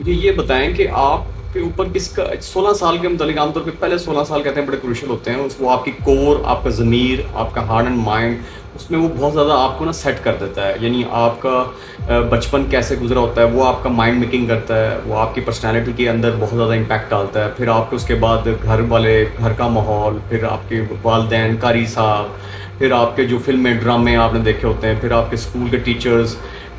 مجھے یہ بتائیں کہ آپ کے اوپر کس کا 16 سال کے متعلق عام طور پہ پہلے 16 سال کہتے ہیں بڑے کروشل ہوتے ہیں، وہ آپ کی کور، آپ کا ضمیر، آپ کا ہارٹ اینڈ مائنڈ، اس میں وہ بہت زیادہ آپ کو نا سیٹ کر دیتا ہے. یعنی آپ کا بچپن کیسے گزرا ہوتا ہے وہ آپ کا مائنڈ میکنگ کرتا ہے، وہ آپ کی پرسنالٹی کے اندر بہت زیادہ امپیکٹ ڈالتا ہے. پھر آپ کے اس کے بعد گھر والے، گھر کا ماحول، پھر آپ کے والدین، قاری صاحب، پھر آپ کے جو فلمیں ڈرامے آپ نے دیکھے ہوتے ہیں، پھر آپ کے اسکول کے ٹیچرز،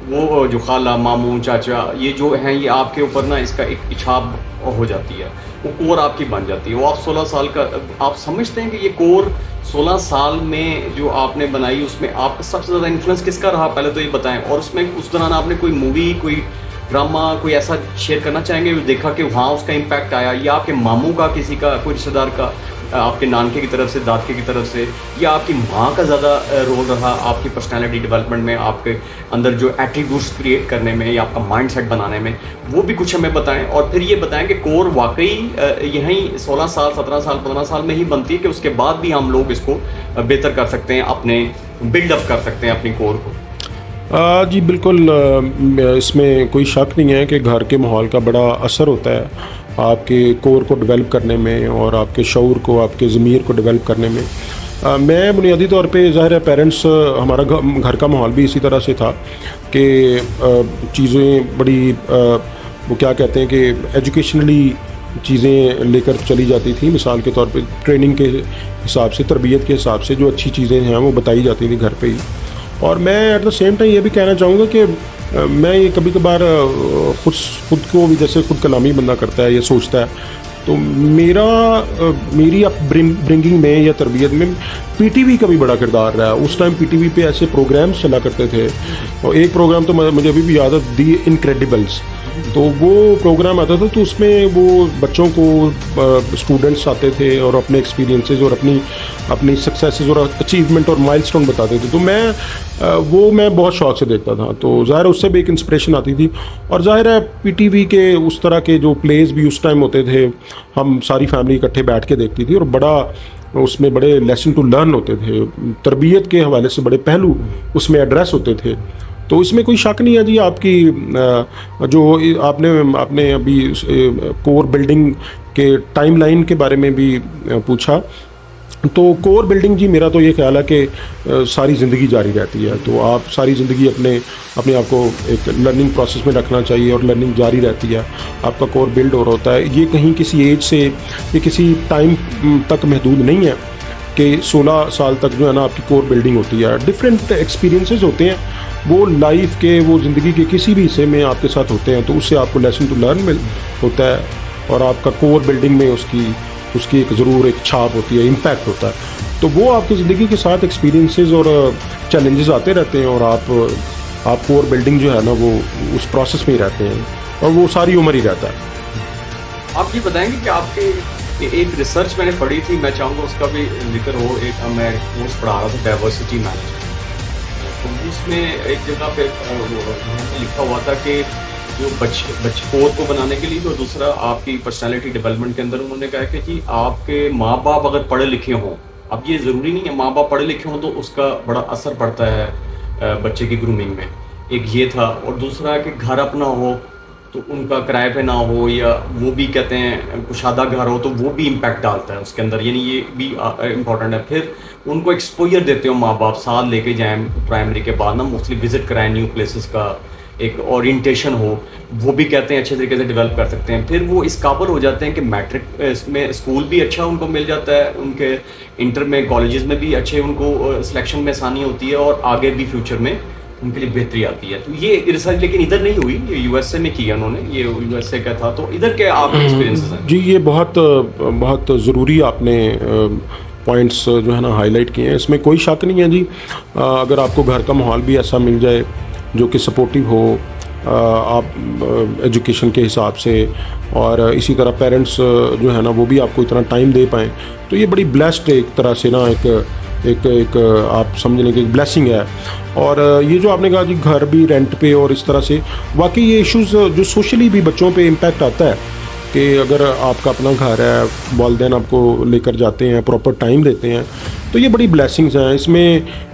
وہ جو خالہ، ماموں، چاچا، یہ جو ہیں یہ آپ کے اوپر نا اس کا ایک اچھاپ ہو جاتی ہے، وہ کور آپ کی بن جاتی ہے. وہ آپ 16 سال کا آپ سمجھتے ہیں کہ یہ کور 16 سال میں جو آپ نے بنائی اس میں آپ کا سب سے زیادہ انفلوئنس کس کا رہا، پہلے تو یہ بتائیں. اور اس میں اس دوران آپ نے کوئی مووی، کوئی ڈرامہ، کوئی ایسا شیئر کرنا چاہیں گے جو دیکھا کہ وہاں اس کا امپیکٹ آیا، یا آپ کے ماموں کا، کسی کا، کوئی رشتہ دار کا، آپ کے نانکے کی طرف سے، دادکے کی طرف سے، یا آپ کی ماں کا زیادہ رول رہا آپ کی پرسنالٹی ڈیولپمنٹ میں، آپ کے اندر جو ایٹریبیوٹس کریٹ کرنے میں یا آپ کا مائنڈ سیٹ بنانے میں، وہ بھی کچھ ہمیں بتائیں. اور پھر یہ بتائیں کہ کور واقعی یہیں 16 سال، 17 سال، 15 سال میں ہی بنتی ہے کہ اس کے بعد بھی ہم لوگ اس کو بہتر کر سکتے ہیں، اپنے بلڈ اپ کر سکتے ہیں اپنی کور کو. جی بالکل، اس میں کوئی شک نہیں ہے کہ گھر کے ماحول کا بڑا اثر ہوتا ہے آپ کے کور کو ڈیولپ کرنے میں اور آپ کے شعور کو، آپ کے ضمیر کو ڈیولپ کرنے میں. میں بنیادی طور پہ ظاہر ہے پیرنٹس، ہمارا گھر کا ماحول بھی اسی طرح سے تھا کہ چیزیں بڑی وہ کیا کہتے ہیں کہ ایجوکیشنلی چیزیں لے کر چلی جاتی تھیں. مثال کے طور پہ ٹریننگ کے حساب سے، تربیت کے حساب سے جو اچھی چیزیں ہیں وہ بتائی جاتی تھیں گھر پہ ہی. اور میں ایٹ دا سیم ٹائم یہ بھی کہنا چاہوں گا کہ میں یہ کبھی کبھار خود کو بھی، جیسے خود کلامی بندہ کرتا ہے یا سوچتا ہے، تو میری اپ برنگنگ میں یا تربیت میں پی ٹی وی کا بھی بڑا کردار رہا ہے. اس ٹائم پی ٹی وی پہ ایسے پروگرامز چلا کرتے تھے، اور ایک پروگرام تو مجھے ابھی بھی یاد ہے، دی انکریڈیبلز. تو وہ پروگرام آتا تھا، تو اس میں وہ بچوں کو اسٹوڈنٹس آتے تھے اور اپنے ایکسپیرینسز اور اپنی سکسیسز اور اچیومنٹ اور مائل سٹون بتاتے تھے. تو میں بہت شوق سے دیکھتا تھا. تو ظاہر ہے اس سے بھی ایک انسپریشن آتی تھی. اور ظاہر ہے پی ٹی وی کے اس طرح کے جو پلیز بھی اس ٹائم ہوتے تھے، ہم ساری فیملی اکٹھے بیٹھ کے دیکھتی تھی، اور بڑا اس میں بڑے لیسن ٹو لرن ہوتے تھے، تربیت کے حوالے سے بڑے پہلو اس میں ایڈریس ہوتے تھے. تو اس میں کوئی شک نہیں ہے جی. آپ کی جو آپ نے ابھی کور بلڈنگ کے ٹائم لائن کے بارے میں بھی پوچھا، تو کور بلڈنگ جی میرا تو یہ خیال ہے کہ ساری زندگی جاری رہتی ہے. تو آپ ساری زندگی اپنے آپ کو ایک لرننگ پروسیس میں رکھنا چاہیے، اور لرننگ جاری رہتی ہے. آپ کا کور بلڈ ہو رہا ہوتا ہے. یہ کہیں کسی ایج سے یا کسی ٹائم تک محدود نہیں ہے کہ 16 سال تک جو ہے نا آپ کی کور بلڈنگ ہوتی ہے. ڈفرینٹ ایکسپیرینسز ہوتے ہیں، وہ لائف کے، وہ زندگی کے کسی بھی حصے میں آپ کے ساتھ ہوتے ہیں. تو اس سے آپ کو لیسن ٹو لرن ہوتا ہے، اور آپ کا کور بلڈنگ میں اس کی ایک ضرور ایک چھاپ ہوتی ہے، امپیکٹ ہوتا ہے. تو وہ آپ کی زندگی کے ساتھ ایکسپیرینسز اور چیلنجز آتے رہتے ہیں، اور آپ کور بلڈنگ جو ہے نا وہ اس پروسیس میں ہی رہتے ہیں، اور وہ ساری عمر ہی رہتا ہے. آپ یہ بتائیں گے کہ آپ کے ایک ریسرچ میں نے پڑھی تھی، میں چاہوں گا اس کا بھی ذکر ہو. میں کورس پڑھا رہا تھا ڈائیورسٹی مینجمنٹ، تو اس میں ایک جگہ پہ لکھا ہوا تھا کہ جو کور کو بنانے کے لیے، اور دوسرا آپ کی پرسنالٹی ڈیولپمنٹ کے اندر انہوں نے کہا کہ جی آپ کے ماں باپ اگر پڑھے لکھے ہوں، اب یہ ضروری نہیں ہے ماں باپ پڑھے لکھے ہوں تو اس کا بڑا اثر پڑتا ہے بچے کی گرومنگ میں، ایک یہ تھا. اور دوسرا کہ گھر اپنا ہو تو ان کا کرائے پہ نہ ہو، یا وہ بھی کہتے ہیں کشادہ گھر ہو تو وہ بھی امپیکٹ ڈالتا ہے اس کے اندر، یعنی یہ بھی امپورٹنٹ ہے. پھر ان کو ایکسپوجر دیتے ہو ماں باپ، ساتھ لے کے جائیں پرائمری کے بعد نا مختلف وزٹ کرائیں، نیو پلیسز کا ایک اورینٹیشن ہو، وہ بھی کہتے ہیں اچھے طریقے سے ڈیولپ کر سکتے ہیں. پھر وہ اس قابل ہو جاتے ہیں کہ میٹرک میں اسکول بھی اچھا ان کو مل جاتا ہے، ان کے انٹر میں کالجز میں بھی اچھے ان کو سلیکشن میں آسانی ہوتی ہے، اور آگے بھی فیوچر میں ان کے لیے بہتری آتی ہے. تو یہ ریسرچ لیکن ادھر نہیں ہوئی، یہ یو ایس اے میں کیا انہوں نے، یہ یو ایس اے کا تھا. تو ادھر کے آپ کے ایکسپیرینسز ہیں؟ جی یہ بہت ضروری آپ نے پوائنٹس جو ہے نا ہائی لائٹ کیے ہیں. اس میں کوئی شک نہیں ہے جی. اگر آپ کو گھر کا ماحول بھی ایسا مل جائے جو کہ سپورٹیو ہو آپ ایجوکیشن کے حساب سے، اور اسی طرح پیرنٹس جو ہے نا وہ بھی آپ کو اتنا ٹائم دے پائیں، تو یہ بڑی بلیسڈ ایک طرح سے نا ایک آپ سمجھ لیں کہ ایک بلیسنگ ہے. اور یہ جو آپ نے کہا جی گھر بھی رینٹ پہ، اور اس طرح سے واقعی یہ ایشوز جو سوشلی بھی بچوں پہ امپیکٹ آتا ہے کہ اگر آپ کا اپنا گھر ہے، والدین آپ کو لے کر جاتے ہیں، پراپر ٹائم دیتے ہیں، تو یہ بڑی بلیسنگز ہیں.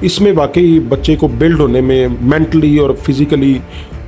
اس میں واقعی بچے کو بلڈ ہونے میں مینٹلی اور فزیکلی